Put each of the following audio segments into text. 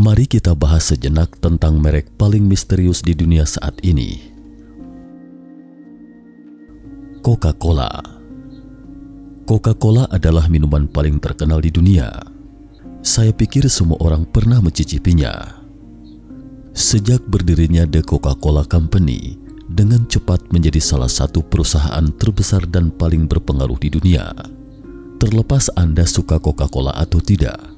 Mari kita bahas sejenak tentang merek paling misterius di dunia saat ini. Coca-Cola. Coca-Cola adalah minuman paling terkenal di dunia. Saya pikir semua orang pernah mencicipinya. Sejak berdirinya The Coca-Cola Company, dengan cepat menjadi salah satu perusahaan terbesar dan paling berpengaruh di dunia. Terlepas Anda suka Coca-Cola atau tidak,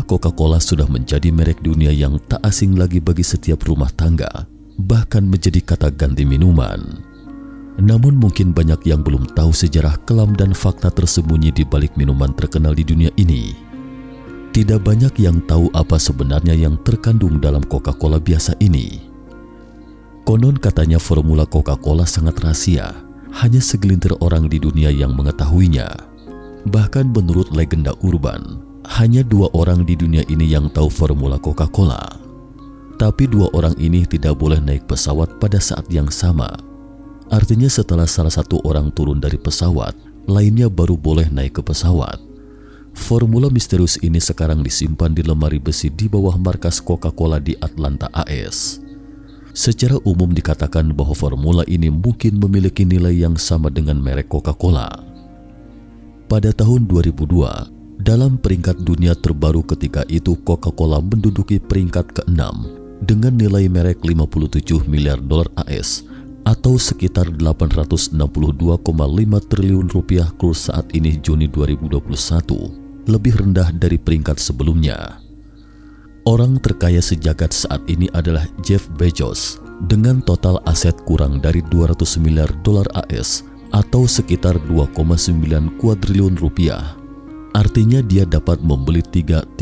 Coca-Cola sudah menjadi merek dunia yang tak asing lagi bagi setiap rumah tangga, bahkan menjadi kata ganti minuman. Namun mungkin banyak yang belum tahu sejarah kelam dan fakta tersembunyi di balik minuman terkenal di dunia ini. Tidak banyak yang tahu apa sebenarnya yang terkandung dalam Coca-Cola biasa ini. Konon katanya formula Coca-Cola sangat rahasia, hanya segelintir orang di dunia yang mengetahuinya. Bahkan menurut legenda urban, hanya 2 orang di dunia ini yang tahu formula Coca-Cola. Tapi 2 orang ini tidak boleh naik pesawat pada saat yang sama. Artinya setelah salah satu orang turun dari pesawat, lainnya baru boleh naik ke pesawat. Formula misterius ini sekarang disimpan di lemari besi di bawah markas Coca-Cola di Atlanta, AS. Secara umum dikatakan bahwa formula ini mungkin memiliki nilai yang sama dengan merek Coca-Cola. Pada tahun 2002, dalam peringkat dunia terbaru ketika itu Coca-Cola menduduki peringkat ke-6 dengan nilai merek 57 miliar dolar AS atau sekitar 862,5 triliun rupiah kurs saat ini Juni 2021, lebih rendah dari peringkat sebelumnya. Orang terkaya sejagat saat ini adalah Jeff Bezos dengan total aset kurang dari 200 miliar dolar AS atau sekitar 2,9 kuadriliun rupiah. Artinya dia dapat membeli 30%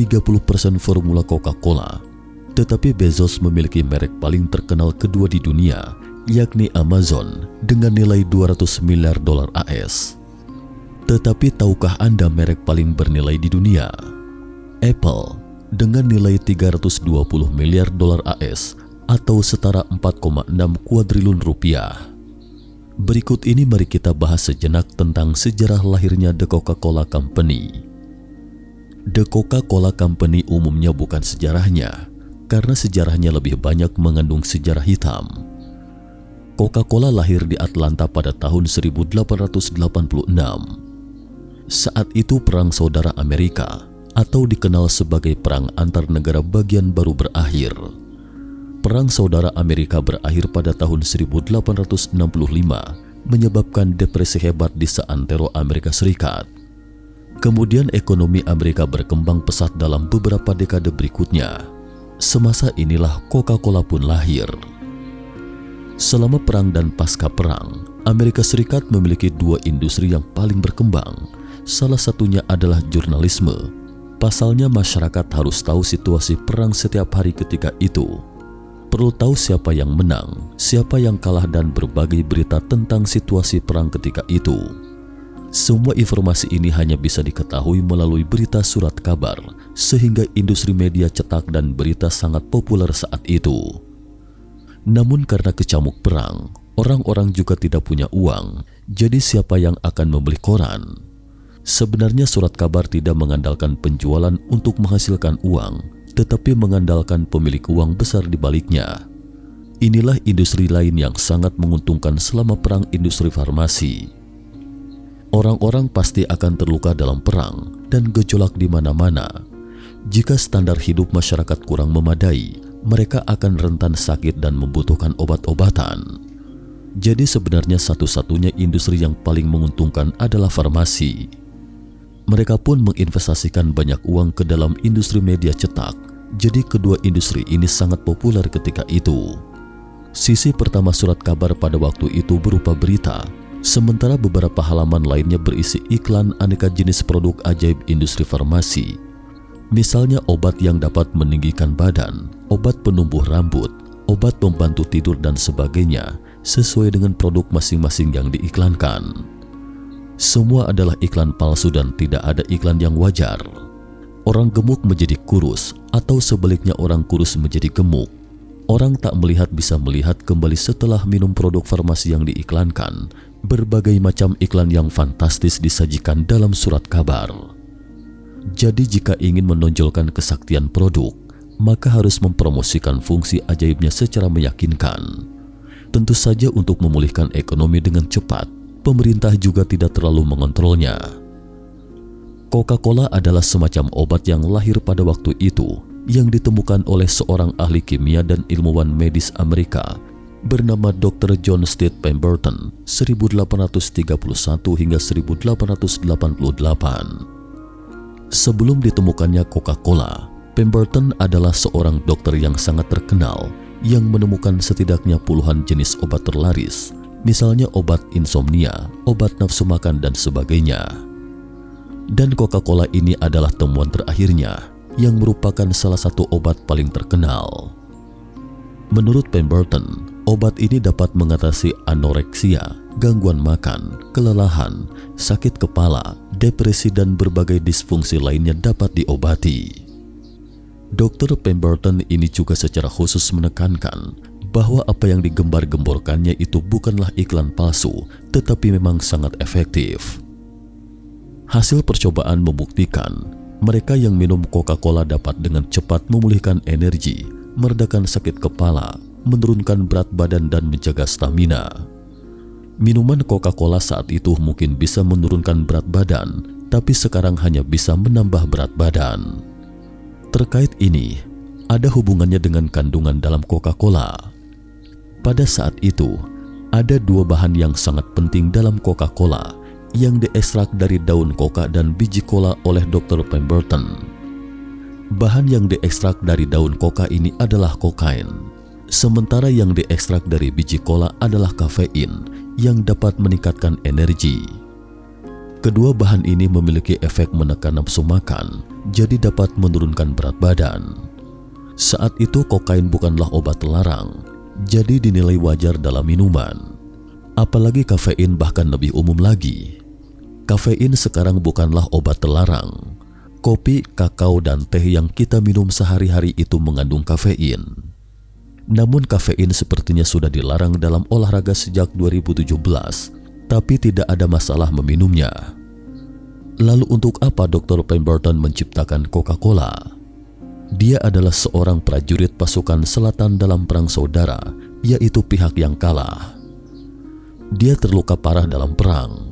formula Coca-Cola. Tetapi Bezos memiliki merek paling terkenal kedua di dunia, yakni Amazon dengan nilai 200 miliar dolar AS. Tetapi tahukah Anda merek paling bernilai di dunia? Apple dengan nilai 320 miliar dolar AS atau setara 4,6 kuadriliun rupiah. Berikut ini mari kita bahas sejenak tentang sejarah lahirnya The Coca-Cola Company. The Coca-Cola Company umumnya bukan sejarahnya, karena sejarahnya lebih banyak mengandung sejarah hitam. Coca-Cola lahir di Atlanta pada tahun 1886. Saat itu Perang Saudara Amerika, atau dikenal sebagai Perang Antar Negara Bagian baru berakhir. Perang Saudara Amerika berakhir pada tahun 1865, menyebabkan depresi hebat di seantero Amerika Serikat. Kemudian ekonomi Amerika berkembang pesat dalam beberapa dekade berikutnya. Semasa inilah Coca-Cola pun lahir. Selama perang dan pasca perang, Amerika Serikat memiliki 2 industri yang paling berkembang. Salah satunya adalah jurnalisme. Pasalnya masyarakat harus tahu situasi perang setiap hari ketika itu. Perlu tahu siapa yang menang, siapa yang kalah dan berbagai berita tentang situasi perang ketika itu. Semua informasi ini hanya bisa diketahui melalui berita surat kabar, sehingga industri media cetak dan berita sangat populer saat itu. Namun karena kecamuk perang, orang-orang juga tidak punya uang, jadi siapa yang akan membeli koran? Sebenarnya surat kabar tidak mengandalkan penjualan untuk menghasilkan uang, tetapi mengandalkan pemilik uang besar di baliknya. Inilah industri lain yang sangat menguntungkan selama perang industri farmasi. Orang-orang pasti akan terluka dalam perang dan gejolak di mana-mana. Jika standar hidup masyarakat kurang memadai, mereka akan rentan sakit dan membutuhkan obat-obatan. Jadi sebenarnya satu-satunya industri yang paling menguntungkan adalah farmasi. Mereka pun menginvestasikan banyak uang ke dalam industri media cetak. Jadi kedua industri ini sangat populer ketika itu. Sisi pertama surat kabar pada waktu itu berupa berita, sementara beberapa halaman lainnya berisi iklan aneka jenis produk ajaib industri farmasi. Misalnya obat yang dapat meninggikan badan, obat penumbuh rambut, obat pembantu tidur dan sebagainya, sesuai dengan produk masing-masing yang diiklankan. Semua adalah iklan palsu dan tidak ada iklan yang wajar. Orang gemuk menjadi kurus atau sebaliknya orang kurus menjadi gemuk. Orang tak melihat bisa melihat kembali setelah minum produk farmasi yang diiklankan. Berbagai macam iklan yang fantastis disajikan dalam surat kabar. Jadi jika ingin menonjolkan kesaktian produk, maka harus mempromosikan fungsi ajaibnya secara meyakinkan. Tentu saja untuk memulihkan ekonomi dengan cepat, pemerintah juga tidak terlalu mengontrolnya. Coca-Cola adalah semacam obat yang lahir pada waktu itu yang ditemukan oleh seorang ahli kimia dan ilmuwan medis Amerika bernama Dr. John Stead Pemberton 1831 hingga 1888. Sebelum ditemukannya Coca-Cola, Pemberton adalah seorang dokter yang sangat terkenal yang menemukan setidaknya puluhan jenis obat terlaris, misalnya obat insomnia, obat nafsu makan, dan sebagainya. Dan Coca-Cola ini adalah temuan terakhirnya yang merupakan salah satu obat paling terkenal. Menurut Pemberton, obat ini dapat mengatasi anoreksia, gangguan makan, kelelahan, sakit kepala, depresi, dan berbagai disfungsi lainnya dapat diobati. Dr. Pemberton ini juga secara khusus menekankan bahwa apa yang digembar-gemborkannya itu bukanlah iklan palsu, tetapi memang sangat efektif. Hasil percobaan membuktikan mereka yang minum Coca-Cola dapat dengan cepat memulihkan energi, meredakan sakit kepala, menurunkan berat badan, dan menjaga stamina. Minuman Coca-Cola saat itu mungkin bisa menurunkan berat badan, tapi sekarang hanya bisa menambah berat badan. Terkait ini, ada hubungannya dengan kandungan dalam Coca-Cola. Pada saat itu, ada dua bahan yang sangat penting dalam Coca-Cola yang diekstrak dari daun coca dan biji cola oleh Dr. Pemberton. Bahan yang diekstrak dari daun coca ini adalah kokain, sementara yang diekstrak dari biji cola adalah kafein yang dapat meningkatkan energi. Kedua bahan ini memiliki efek menekan nafsu makan, jadi dapat menurunkan berat badan. Saat itu kokain bukanlah obat terlarang, jadi dinilai wajar dalam minuman. Apalagi kafein bahkan lebih umum lagi. Kafein sekarang bukanlah obat terlarang. Kopi, kakao, dan teh yang kita minum sehari-hari itu mengandung kafein. Namun kafein sepertinya sudah dilarang dalam olahraga sejak 2017, tapi tidak ada masalah meminumnya. Lalu untuk apa Dr. Pemberton menciptakan Coca-Cola? Dia adalah seorang prajurit pasukan selatan dalam perang saudara, yaitu pihak yang kalah. Dia terluka parah dalam perang.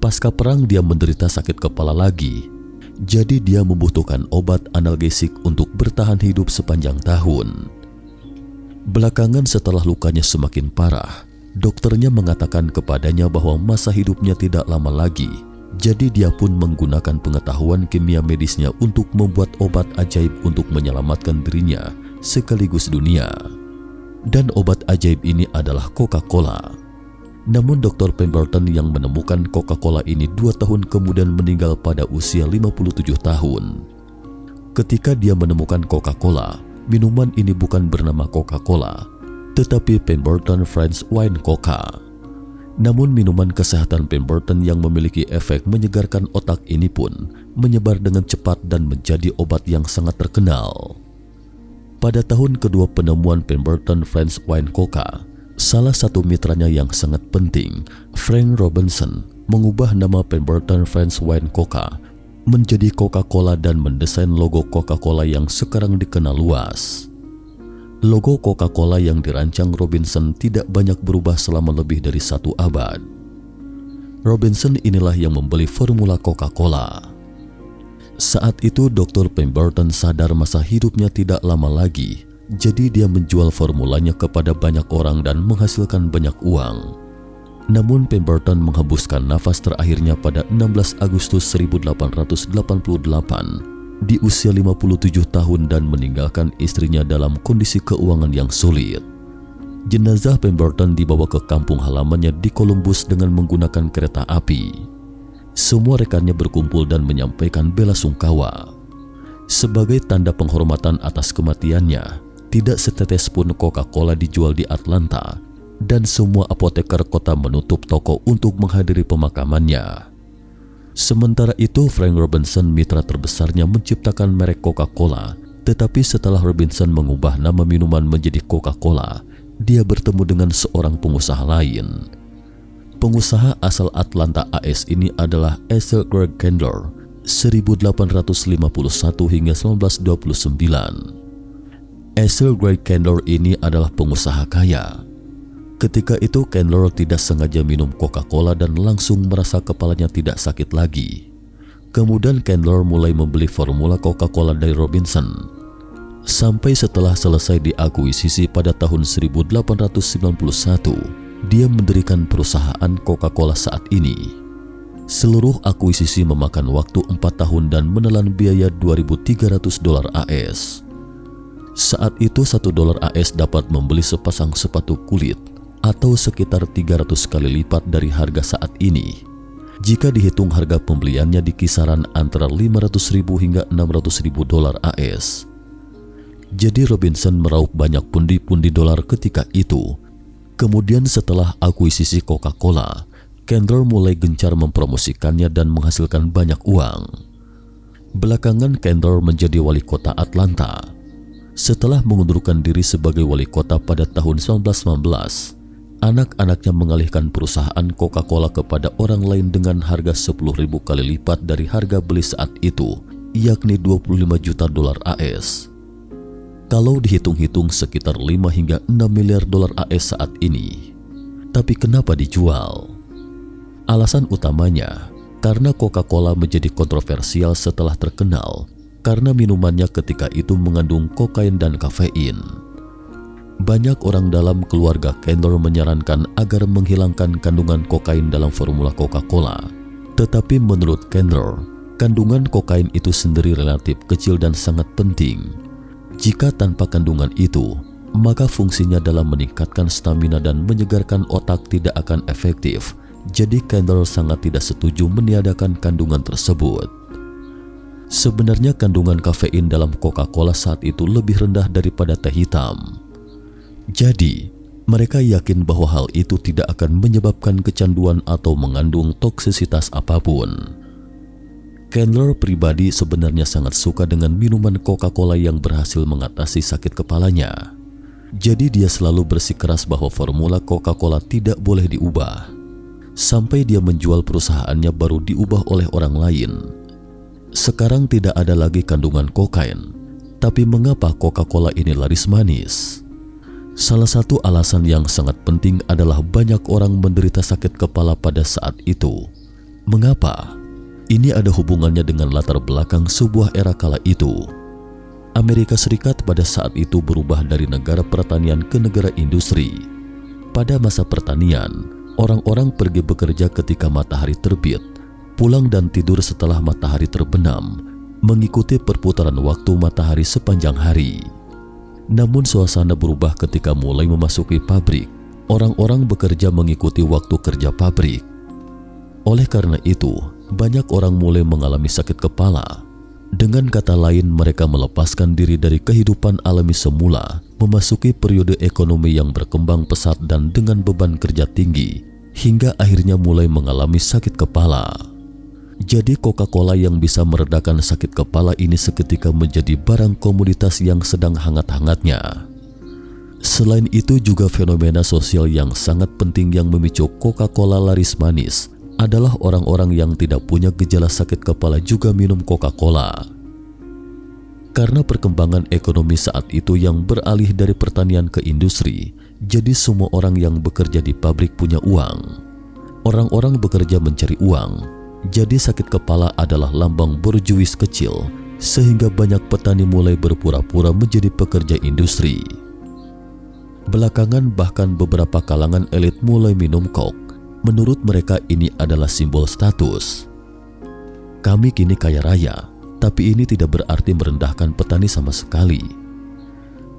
Pasca perang dia menderita sakit kepala lagi, jadi dia membutuhkan obat analgesik untuk bertahan hidup sepanjang tahun. Belakangan setelah lukanya semakin parah, dokternya mengatakan kepadanya bahwa masa hidupnya tidak lama lagi, jadi dia pun menggunakan pengetahuan kimia medisnya untuk membuat obat ajaib untuk menyelamatkan dirinya sekaligus dunia. Dan obat ajaib ini adalah Coca-Cola. Namun Dr. Pemberton yang menemukan Coca-Cola ini 2 tahun kemudian meninggal pada usia 57 tahun. Ketika dia menemukan Coca-Cola, minuman ini bukan bernama Coca-Cola, tetapi Pemberton Friends Wine Coca. Namun minuman kesehatan Pemberton yang memiliki efek menyegarkan otak ini pun menyebar dengan cepat dan menjadi obat yang sangat terkenal. Pada tahun kedua penemuan Pemberton Friends Wine Coca, salah satu mitranya yang sangat penting, Frank Robinson, mengubah nama Pemberton Friends Wine Coca menjadi Coca-Cola dan mendesain logo Coca-Cola yang sekarang dikenal luas. Logo Coca-Cola yang dirancang Robinson tidak banyak berubah selama lebih dari 1 abad. Robinson inilah yang membeli formula Coca-Cola. Saat itu Dr. Pemberton sadar masa hidupnya tidak lama lagi, jadi dia menjual formulanya kepada banyak orang dan menghasilkan banyak uang. Namun Pemberton menghembuskan nafas terakhirnya pada 16 Agustus 1888 di usia 57 tahun dan meninggalkan istrinya dalam kondisi keuangan yang sulit. Jenazah Pemberton dibawa ke kampung halamannya di Columbus dengan menggunakan kereta api. Semua rekannya berkumpul dan menyampaikan bela sungkawa. Sebagai tanda penghormatan atas kematiannya, tidak setetes pun Coca-Cola dijual di Atlanta, dan semua apoteker kota menutup toko untuk menghadiri pemakamannya. Sementara itu, Frank Robinson, mitra terbesarnya, menciptakan merek Coca-Cola, tetapi setelah Robinson mengubah nama minuman menjadi Coca-Cola, dia bertemu dengan seorang pengusaha lain. Pengusaha asal Atlanta AS ini adalah Asa Gregg Candler, 1851 hingga 1929. Asa Gray Candler ini adalah pengusaha kaya. Ketika itu Candler tidak sengaja minum Coca-Cola dan langsung merasa kepalanya tidak sakit lagi. Kemudian Candler mulai membeli formula Coca-Cola dari Robinson. Sampai setelah selesai diakuisisi pada tahun 1891, dia mendirikan perusahaan Coca-Cola saat ini. Seluruh akuisisi memakan waktu 4 tahun dan menelan biaya $2.300 AS. Saat itu $1 AS dapat membeli sepasang sepatu kulit atau sekitar 300 kali lipat dari harga saat ini. Jika dihitung harga pembeliannya di kisaran antara $500.000 hingga $600.000 AS. Jadi Robinson meraup banyak pundi-pundi dolar ketika itu. Kemudian setelah akuisisi Coca-Cola, Candler mulai gencar mempromosikannya dan menghasilkan banyak uang. Belakangan Candler menjadi wali kota Atlanta. Setelah mengundurkan diri sebagai wali kota pada tahun 1919, anak-anaknya mengalihkan perusahaan Coca-Cola kepada orang lain dengan harga 10.000 kali lipat dari harga beli saat itu, yakni $25 juta AS. Kalau dihitung-hitung sekitar 5 hingga 6 miliar dolar AS saat ini. Tapi kenapa dijual? Alasan utamanya, karena Coca-Cola menjadi kontroversial setelah terkenal karena minumannya ketika itu mengandung kokain dan kafein. Banyak orang dalam keluarga Candler menyarankan agar menghilangkan kandungan kokain dalam formula Coca-Cola. Tetapi menurut Candler, kandungan kokain itu sendiri relatif kecil dan sangat penting. Jika tanpa kandungan itu, maka fungsinya dalam meningkatkan stamina dan menyegarkan otak tidak akan efektif. Jadi Candler sangat tidak setuju meniadakan kandungan tersebut. Sebenarnya kandungan kafein dalam Coca-Cola saat itu lebih rendah daripada teh hitam. Jadi, mereka yakin bahwa hal itu tidak akan menyebabkan kecanduan atau mengandung toksisitas apapun. Candler pribadi sebenarnya sangat suka dengan minuman Coca-Cola yang berhasil mengatasi sakit kepalanya. Jadi dia selalu bersikeras bahwa formula Coca-Cola tidak boleh diubah. Sampai dia menjual perusahaannya baru diubah oleh orang lain. Sekarang tidak ada lagi kandungan kokain. Tapi mengapa Coca-Cola ini laris manis? Salah satu alasan yang sangat penting adalah banyak orang menderita sakit kepala pada saat itu. Mengapa? Ini ada hubungannya dengan latar belakang sebuah era kala itu. Amerika Serikat pada saat itu berubah dari negara pertanian ke negara industri. Pada masa pertanian, orang-orang pergi bekerja ketika matahari terbit, pulang dan tidur setelah matahari terbenam, mengikuti perputaran waktu matahari sepanjang hari. Namun suasana berubah ketika mulai memasuki pabrik. Orang-orang bekerja mengikuti waktu kerja pabrik. Oleh karena itu, banyak orang mulai mengalami sakit kepala. Dengan kata lain, mereka melepaskan diri dari kehidupan alami semula, memasuki periode ekonomi yang berkembang pesat dan dengan beban kerja tinggi, hingga akhirnya mulai mengalami sakit kepala. Jadi Coca-Cola yang bisa meredakan sakit kepala ini seketika menjadi barang komoditas yang sedang hangat-hangatnya. Selain itu juga fenomena sosial yang sangat penting yang memicu Coca-Cola laris manis adalah orang-orang yang tidak punya gejala sakit kepala juga minum Coca-Cola. Karena perkembangan ekonomi saat itu yang beralih dari pertanian ke industri, jadi semua orang yang bekerja di pabrik punya uang. Orang-orang bekerja mencari uang. Jadi sakit kepala adalah lambang borjuis kecil, sehingga banyak petani mulai berpura-pura menjadi pekerja industri. Belakangan bahkan beberapa kalangan elit mulai minum kok. Menurut mereka ini adalah simbol status. Kami kini kaya raya, tapi ini tidak berarti merendahkan petani sama sekali.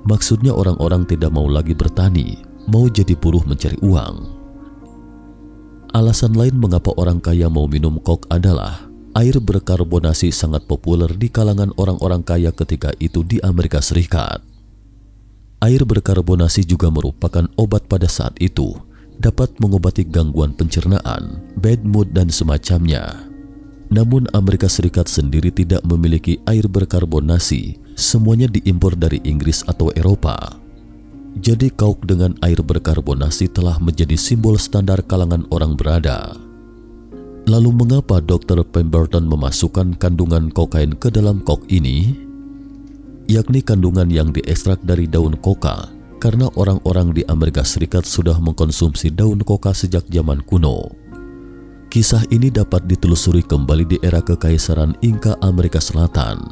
Maksudnya orang-orang tidak mau lagi bertani, mau jadi buruh mencari uang. Alasan lain mengapa orang kaya mau minum kok adalah air berkarbonasi sangat populer di kalangan orang-orang kaya ketika itu di Amerika Serikat. Air berkarbonasi juga merupakan obat pada saat itu, dapat mengobati gangguan pencernaan, bad mood dan semacamnya. Namun Amerika Serikat sendiri tidak memiliki air berkarbonasi, semuanya diimpor dari Inggris atau Eropa. Jadi Coke dengan air berkarbonasi telah menjadi simbol standar kalangan orang berada. Lalu mengapa Dr. Pemberton memasukkan kandungan kokain ke dalam Coke ini? yakni kandungan yang diekstrak dari daun koka, karena orang-orang di Amerika Serikat sudah mengkonsumsi daun koka sejak zaman kuno. Kisah ini dapat ditelusuri kembali di era Kekaisaran Inka Amerika Selatan.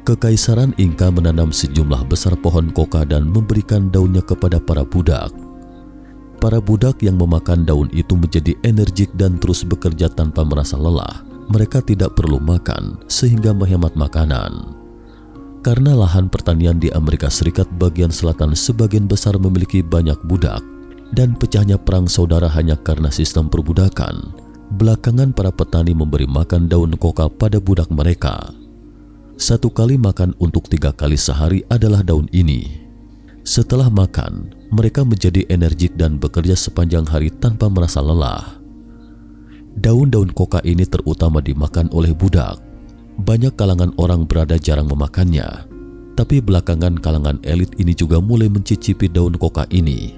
Kekaisaran Inka menanam sejumlah besar pohon koka dan memberikan daunnya kepada para budak. Para budak yang memakan daun itu menjadi energik dan terus bekerja tanpa merasa lelah. Mereka tidak perlu makan sehingga menghemat makanan. Karena lahan pertanian di Amerika Serikat bagian selatan sebagian besar memiliki banyak budak, dan pecahnya perang saudara hanya karena sistem perbudakan, belakangan para petani memberi makan daun koka pada budak mereka. 1 kali makan untuk 3 kali sehari adalah daun ini. Setelah makan, mereka menjadi energik dan bekerja sepanjang hari tanpa merasa lelah. Daun-daun koka ini terutama dimakan oleh budak. Banyak kalangan orang berada jarang memakannya, tapi belakangan kalangan elit ini juga mulai mencicipi daun koka ini.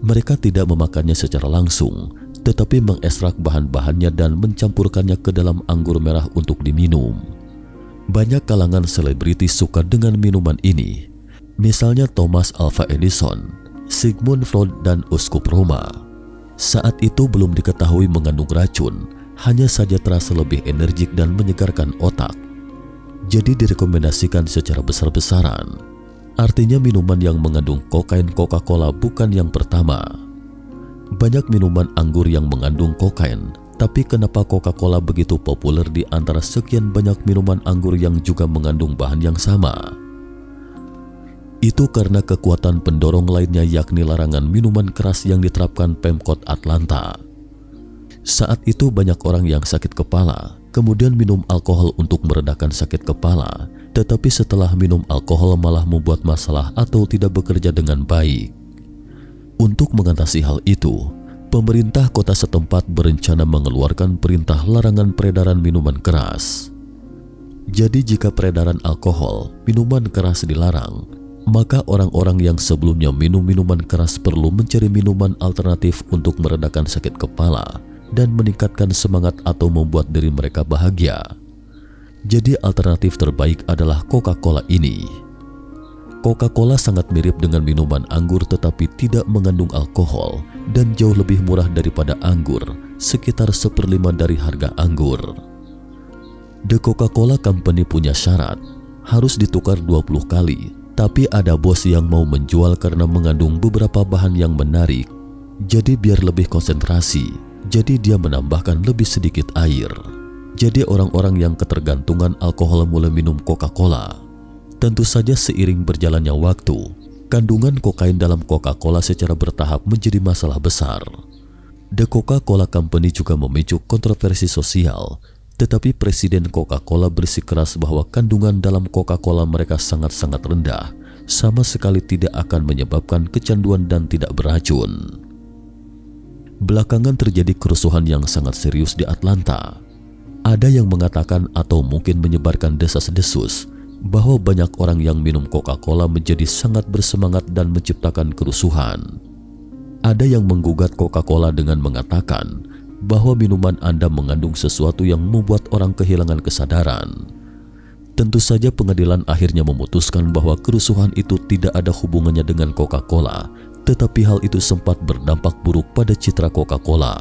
Mereka tidak memakannya secara langsung, tetapi mengekstrak bahan-bahannya dan mencampurkannya ke dalam anggur merah untuk diminum. Banyak kalangan selebritis suka dengan minuman ini, misalnya Thomas Alva Edison, Sigmund Freud, dan Uskup Roma. Saat itu belum diketahui mengandung racun, hanya saja terasa lebih energik dan menyegarkan otak. Jadi direkomendasikan secara besar-besaran. Artinya minuman yang mengandung kokain Coca-Cola bukan yang pertama. Banyak minuman anggur yang mengandung kokain, tapi kenapa Coca-Cola begitu populer di antara sekian banyak minuman anggur yang juga mengandung bahan yang sama? Itu karena kekuatan pendorong lainnya, yakni larangan minuman keras yang diterapkan Pemkot Atlanta. Saat itu banyak orang yang sakit kepala, kemudian minum alkohol untuk meredakan sakit kepala, tetapi setelah minum alkohol malah membuat masalah atau tidak bekerja dengan baik. Untuk mengatasi hal itu, pemerintah kota setempat berencana mengeluarkan perintah larangan peredaran minuman keras. Jadi jika peredaran alkohol, minuman keras dilarang, maka orang-orang yang sebelumnya minum minuman keras perlu mencari minuman alternatif untuk meredakan sakit kepala dan meningkatkan semangat atau membuat diri mereka bahagia. Jadi alternatif terbaik adalah Coca-Cola ini. Coca-Cola sangat mirip dengan minuman anggur tetapi tidak mengandung alkohol dan jauh lebih murah daripada anggur, sekitar 1/5 dari harga anggur. The Coca-Cola Company punya syarat, harus ditukar 20 kali, tapi ada bos yang mau menjual karena mengandung beberapa bahan yang menarik. Jadi biar lebih konsentrasi, jadi dia menambahkan lebih sedikit air. Jadi orang-orang yang ketergantungan alkohol mulai minum Coca-Cola. Tentu saja seiring berjalannya waktu, kandungan kokain dalam Coca-Cola secara bertahap menjadi masalah besar. The Coca-Cola Company juga memicu kontroversi sosial, tetapi Presiden Coca-Cola bersikeras bahwa kandungan dalam Coca-Cola mereka sangat-sangat rendah, sama sekali tidak akan menyebabkan kecanduan dan tidak beracun. Belakangan terjadi kerusuhan yang sangat serius di Atlanta. Ada yang mengatakan atau mungkin menyebarkan desas-desus bahwa banyak orang yang minum Coca-Cola menjadi sangat bersemangat dan menciptakan kerusuhan. Ada yang menggugat Coca-Cola dengan mengatakan bahwa minuman Anda mengandung sesuatu yang membuat orang kehilangan kesadaran. Tentu saja pengadilan akhirnya memutuskan bahwa kerusuhan itu tidak ada hubungannya dengan Coca-Cola, tetapi hal itu sempat berdampak buruk pada citra Coca-Cola.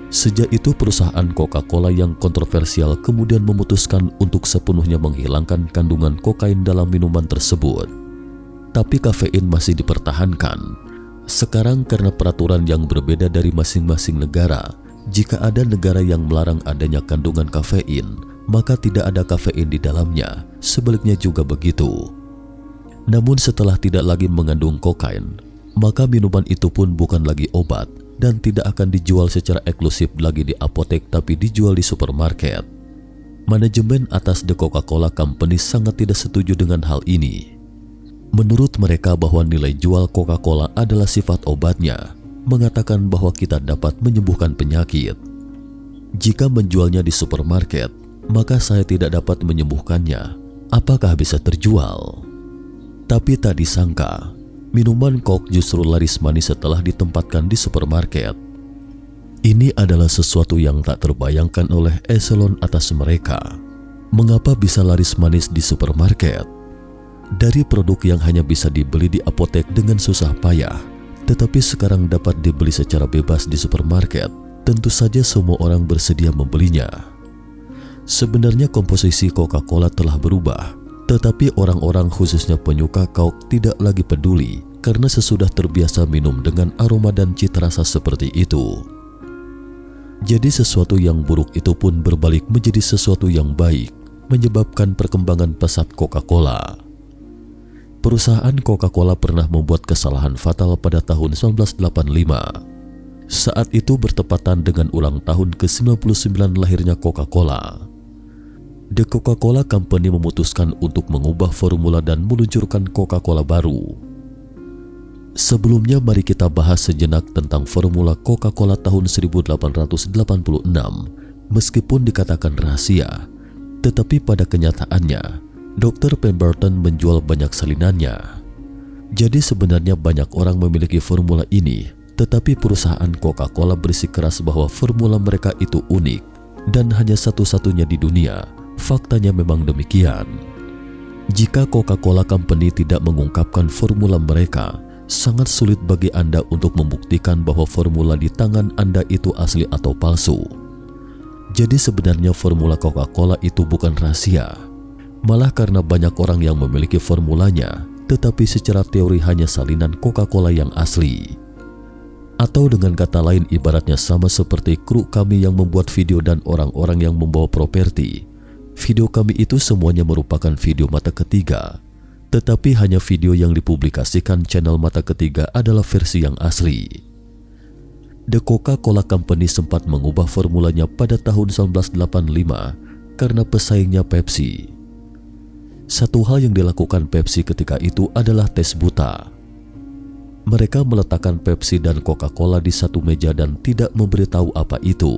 Sejak itu perusahaan Coca-Cola yang kontroversial kemudian memutuskan untuk sepenuhnya menghilangkan kandungan kokain dalam minuman tersebut. Tapi kafein masih dipertahankan. Sekarang karena peraturan yang berbeda dari masing-masing negara, jika ada negara yang melarang adanya kandungan kafein, maka tidak ada kafein di dalamnya. Sebaliknya juga begitu. Namun setelah tidak lagi mengandung kokain, maka minuman itu pun bukan lagi obat dan tidak akan dijual secara eksklusif lagi di apotek tapi dijual di supermarket. Manajemen atas The Coca-Cola Company sangat tidak setuju dengan hal ini. Menurut mereka bahwa nilai jual Coca-Cola adalah sifat obatnya, mengatakan bahwa kita dapat menyembuhkan penyakit. Jika menjualnya di supermarket, maka saya tidak dapat menyembuhkannya. Apakah bisa terjual? Tapi tak disangka, minuman Coke justru laris manis setelah ditempatkan di supermarket. Ini adalah sesuatu yang tak terbayangkan oleh eselon atas mereka. Mengapa bisa laris manis di supermarket? Dari produk yang hanya bisa dibeli di apotek dengan susah payah, tetapi sekarang dapat dibeli secara bebas di supermarket, tentu saja semua orang bersedia membelinya. Sebenarnya komposisi Coca-Cola telah berubah, tetapi orang-orang khususnya penyuka Coke tidak lagi peduli karena sesudah terbiasa minum dengan aroma dan cita rasa seperti itu. Jadi sesuatu yang buruk itu pun berbalik menjadi sesuatu yang baik, menyebabkan perkembangan pesat Coca-Cola. Perusahaan Coca-Cola pernah membuat kesalahan fatal pada tahun 1985. Saat itu bertepatan dengan ulang tahun ke-99 lahirnya Coca-Cola. The Coca-Cola Company memutuskan untuk mengubah formula dan meluncurkan Coca-Cola baru. Sebelumnya mari kita bahas sejenak tentang formula Coca-Cola tahun 1886. Meskipun dikatakan rahasia, tetapi pada kenyataannya Dr. Pemberton menjual banyak salinannya. Jadi sebenarnya banyak orang memiliki formula ini, tetapi perusahaan Coca-Cola bersikeras bahwa formula mereka itu unik dan hanya satu-satunya di dunia. Faktanya memang demikian. Jika Coca-Cola Company tidak mengungkapkan formula mereka, sangat sulit bagi Anda untuk membuktikan bahwa formula di tangan Anda itu asli atau palsu. Jadi sebenarnya formula Coca-Cola itu bukan rahasia. Malah karena banyak orang yang memiliki formulanya, tetapi secara teori hanya salinan Coca-Cola yang asli. Atau dengan kata lain ibaratnya sama seperti kru kami yang membuat video dan orang-orang yang membawa properti. Video kami itu semuanya merupakan video mata ketiga. Tetapi hanya video yang dipublikasikan channel mata ketiga adalah versi yang asli. The Coca-Cola Company sempat mengubah formulanya pada tahun 1985 karena pesaingnya Pepsi. Satu hal yang dilakukan Pepsi ketika itu adalah tes buta. Mereka meletakkan Pepsi dan Coca-Cola di satu meja dan tidak memberitahu apa itu.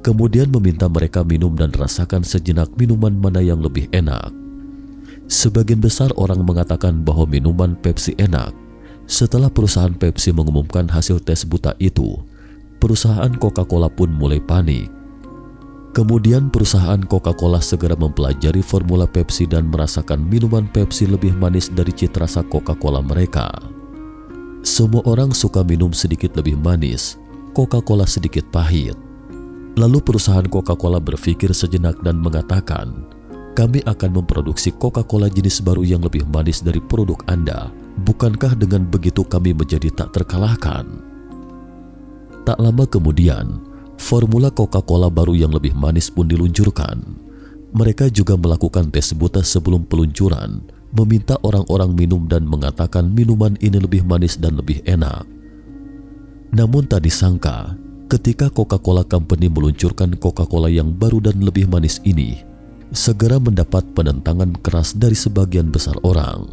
Kemudian meminta mereka minum dan rasakan sejenak minuman mana yang lebih enak. Sebagian besar orang mengatakan bahwa minuman Pepsi enak. Setelah perusahaan Pepsi mengumumkan hasil tes buta itu, perusahaan Coca-Cola pun mulai panik. Kemudian perusahaan Coca-Cola segera mempelajari formula Pepsi dan merasakan minuman Pepsi lebih manis dari cita rasa Coca-Cola mereka. Semua orang suka minum sedikit lebih manis, Coca-Cola sedikit pahit. Lalu perusahaan Coca-Cola berpikir sejenak dan mengatakan, kami akan memproduksi Coca-Cola jenis baru yang lebih manis dari produk Anda. Bukankah dengan begitu kami menjadi tak terkalahkan? Tak lama kemudian, formula Coca-Cola baru yang lebih manis pun diluncurkan. Mereka juga melakukan tes buta sebelum peluncuran, meminta orang-orang minum dan mengatakan minuman ini lebih manis dan lebih enak. Namun tak disangka, ketika Coca-Cola Company meluncurkan Coca-Cola yang baru dan lebih manis ini, segera mendapat penentangan keras dari sebagian besar orang.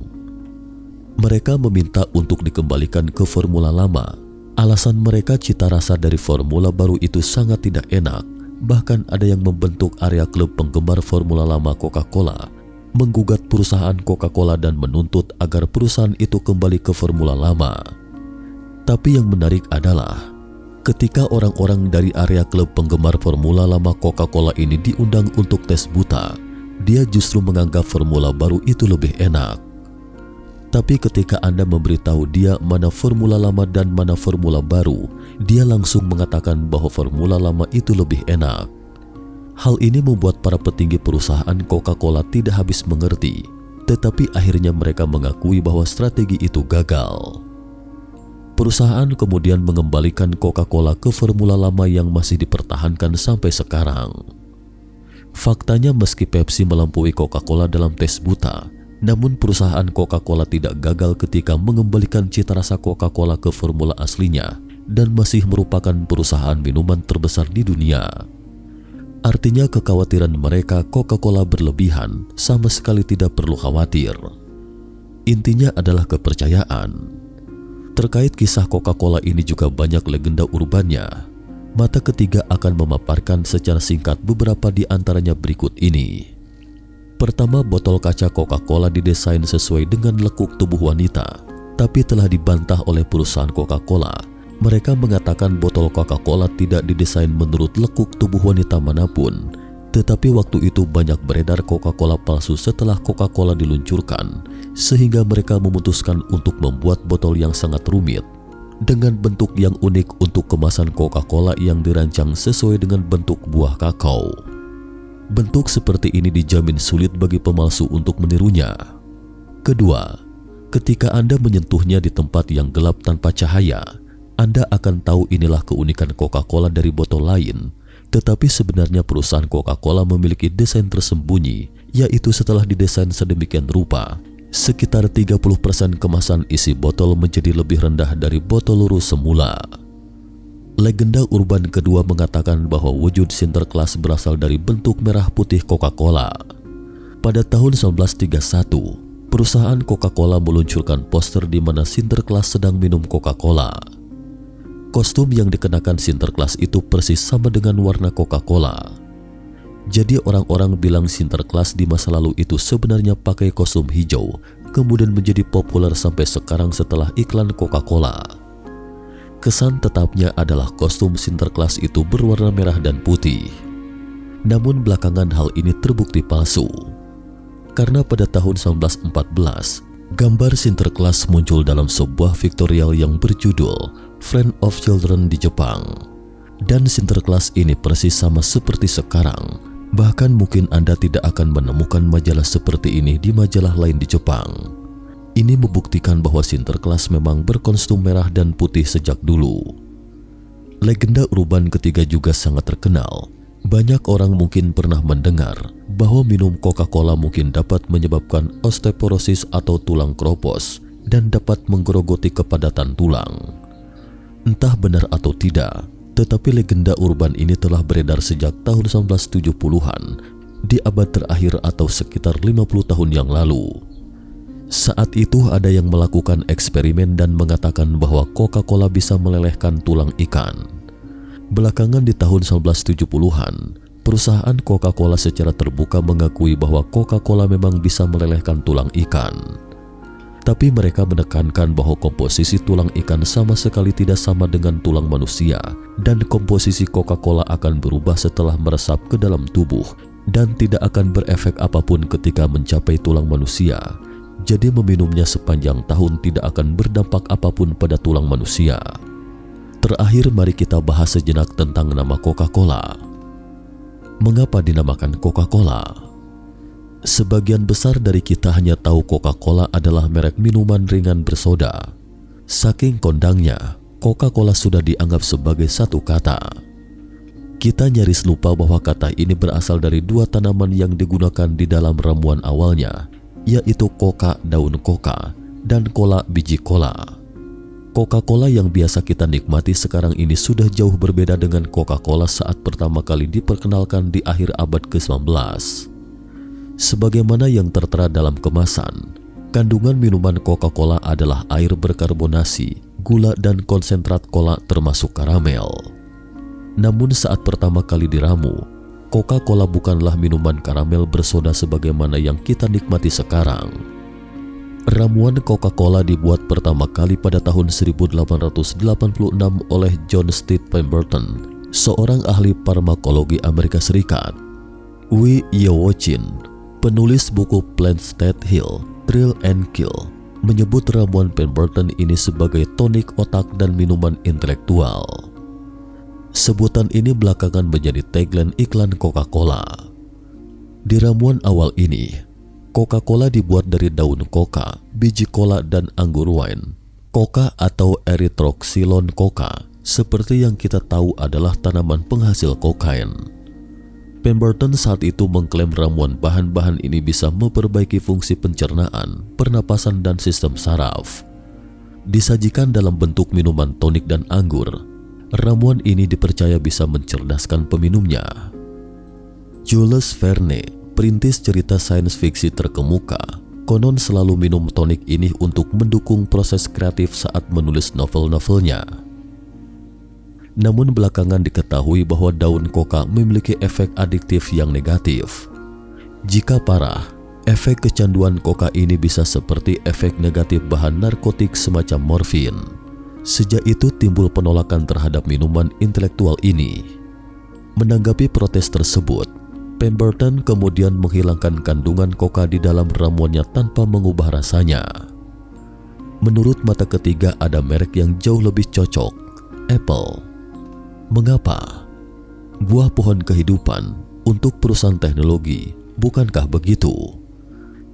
Mereka meminta untuk dikembalikan ke formula lama. Alasan mereka cita rasa dari formula baru itu sangat tidak enak. Bahkan ada yang membentuk area klub penggemar formula lama Coca-Cola, menggugat perusahaan Coca-Cola dan menuntut agar perusahaan itu kembali ke formula lama. Tapi yang menarik adalah, ketika orang-orang dari area klub penggemar formula lama Coca-Cola ini diundang untuk tes buta, dia justru menganggap formula baru itu lebih enak. Tapi ketika Anda memberitahu dia mana formula lama dan mana formula baru, dia langsung mengatakan bahwa formula lama itu lebih enak. Hal ini membuat para petinggi perusahaan Coca-Cola tidak habis mengerti, tetapi akhirnya mereka mengakui bahwa strategi itu gagal. Perusahaan kemudian mengembalikan Coca-Cola ke formula lama yang masih dipertahankan sampai sekarang. Faktanya meski Pepsi melampaui Coca-Cola dalam tes buta, namun perusahaan Coca-Cola tidak gagal ketika mengembalikan cita rasa Coca-Cola ke formula aslinya dan masih merupakan perusahaan minuman terbesar di dunia. Artinya kekhawatiran mereka Coca-Cola berlebihan sama sekali tidak perlu khawatir. Intinya adalah kepercayaan. Terkait kisah Coca-Cola ini juga banyak legenda urbannya. Mata ketiga akan memaparkan secara singkat beberapa di antaranya berikut ini. Pertama, botol kaca Coca-Cola didesain sesuai dengan lekuk tubuh wanita, tapi telah dibantah oleh perusahaan Coca-Cola. Mereka mengatakan botol Coca-Cola tidak didesain menurut lekuk tubuh wanita manapun. Tetapi waktu itu banyak beredar Coca-Cola palsu setelah Coca-Cola diluncurkan, sehingga mereka memutuskan untuk membuat botol yang sangat rumit dengan bentuk yang unik untuk kemasan Coca-Cola yang dirancang sesuai dengan bentuk buah kakao. Bentuk seperti ini dijamin sulit bagi pemalsu untuk menirunya. Kedua, ketika Anda menyentuhnya di tempat yang gelap tanpa cahaya, Anda akan tahu inilah keunikan Coca-Cola dari botol lain. Tetapi sebenarnya perusahaan Coca-Cola memiliki desain tersembunyi, yaitu setelah didesain sedemikian rupa, sekitar 30% kemasan isi botol menjadi lebih rendah dari botol lurus semula. Legenda urban kedua mengatakan bahwa wujud Sinterklas berasal dari bentuk merah putih Coca-Cola. Pada tahun 1931, perusahaan Coca-Cola meluncurkan poster di mana Sinterklas sedang minum Coca-Cola. Kostum yang dikenakan Sinterklas itu persis sama dengan warna Coca-Cola. Jadi orang-orang bilang Sinterklas di masa lalu itu sebenarnya pakai kostum hijau, kemudian menjadi populer sampai sekarang setelah iklan Coca-Cola. Kesan tetapnya adalah kostum Sinterklas itu berwarna merah dan putih. Namun belakangan hal ini terbukti palsu. Karena pada tahun 1914, gambar Sinterklas muncul dalam sebuah Victorial yang berjudul Friend of Children di Jepang. Dan Sinterklas ini persis sama seperti sekarang. Bahkan mungkin Anda tidak akan menemukan majalah seperti ini di majalah lain di Jepang. Ini membuktikan bahwa Sinterklas memang berkostum merah dan putih sejak dulu. Legenda urban ketiga juga sangat terkenal. Banyak orang mungkin pernah mendengar bahwa minum Coca-Cola mungkin dapat menyebabkan osteoporosis atau tulang kropos dan dapat menggerogoti kepadatan tulang. Entah benar atau tidak, tetapi legenda urban ini telah beredar sejak tahun 1970-an, di abad terakhir atau sekitar 50 tahun yang lalu. Saat itu ada yang melakukan eksperimen dan mengatakan bahwa Coca-Cola bisa melelehkan tulang ikan. Belakangan di tahun 1970-an, perusahaan Coca-Cola secara terbuka mengakui bahwa Coca-Cola memang bisa melelehkan tulang ikan. Tapi mereka menekankan bahwa komposisi tulang ikan sama sekali tidak sama dengan tulang manusia, dan komposisi Coca-Cola akan berubah setelah meresap ke dalam tubuh dan tidak akan berefek apapun ketika mencapai tulang manusia. Jadi meminumnya sepanjang tahun tidak akan berdampak apapun pada tulang manusia. Terakhir, mari kita bahas sejenak tentang nama Coca-Cola. Mengapa dinamakan Coca-Cola? Sebagian besar dari kita hanya tahu Coca-Cola adalah merek minuman ringan bersoda. Saking kondangnya, Coca-Cola sudah dianggap sebagai satu kata. Kita nyaris lupa bahwa kata ini berasal dari dua tanaman yang digunakan di dalam ramuan awalnya, yaitu coca daun coca dan cola biji cola. Coca-Cola yang biasa kita nikmati sekarang ini sudah jauh berbeda dengan Coca-Cola saat pertama kali diperkenalkan di akhir abad ke-19. Sebagaimana yang tertera dalam kemasan, kandungan minuman Coca-Cola adalah air berkarbonasi, gula dan konsentrat cola termasuk karamel. Namun saat pertama kali diramu, Coca-Cola bukanlah minuman karamel bersoda sebagaimana yang kita nikmati sekarang. Ramuan Coca-Cola dibuat pertama kali pada tahun 1886 oleh John Stead Pemberton, seorang ahli farmakologi Amerika Serikat. W. Yowochin, penulis buku Plants That Heal, Thrill and Kill, menyebut ramuan Pemberton ini sebagai tonik otak dan minuman intelektual. Sebutan ini belakangan menjadi tagline iklan Coca-Cola. Di ramuan awal ini, Coca-Cola dibuat dari daun coca, biji cola dan anggur wine. Coca atau Erythroxylon coca, seperti yang kita tahu adalah tanaman penghasil kokain. Pemberton saat itu mengklaim ramuan bahan-bahan ini bisa memperbaiki fungsi pencernaan, pernapasan dan sistem saraf. Disajikan dalam bentuk minuman tonik dan anggur, ramuan ini dipercaya bisa mencerdaskan peminumnya. Jules Verne, perintis cerita sains fiksi terkemuka, konon selalu minum tonik ini untuk mendukung proses kreatif saat menulis novel-novelnya. Namun belakangan diketahui bahwa daun coca memiliki efek adiktif yang negatif. Jika parah, efek kecanduan coca ini bisa seperti efek negatif bahan narkotik semacam morfin. Sejak itu timbul penolakan terhadap minuman intelektual ini. Menanggapi protes tersebut, Pemberton kemudian menghilangkan kandungan koka di dalam ramuannya tanpa mengubah rasanya. Menurut mata ketiga ada merek yang jauh lebih cocok, Apple. Mengapa? Buah pohon kehidupan untuk perusahaan teknologi, bukankah begitu?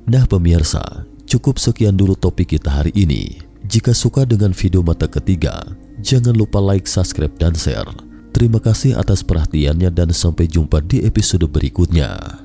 Nah pemirsa, cukup sekian dulu topik kita hari ini. Jika suka dengan video mata ketiga, jangan lupa like, subscribe, dan share. Terima kasih atas perhatiannya dan sampai jumpa di episode berikutnya.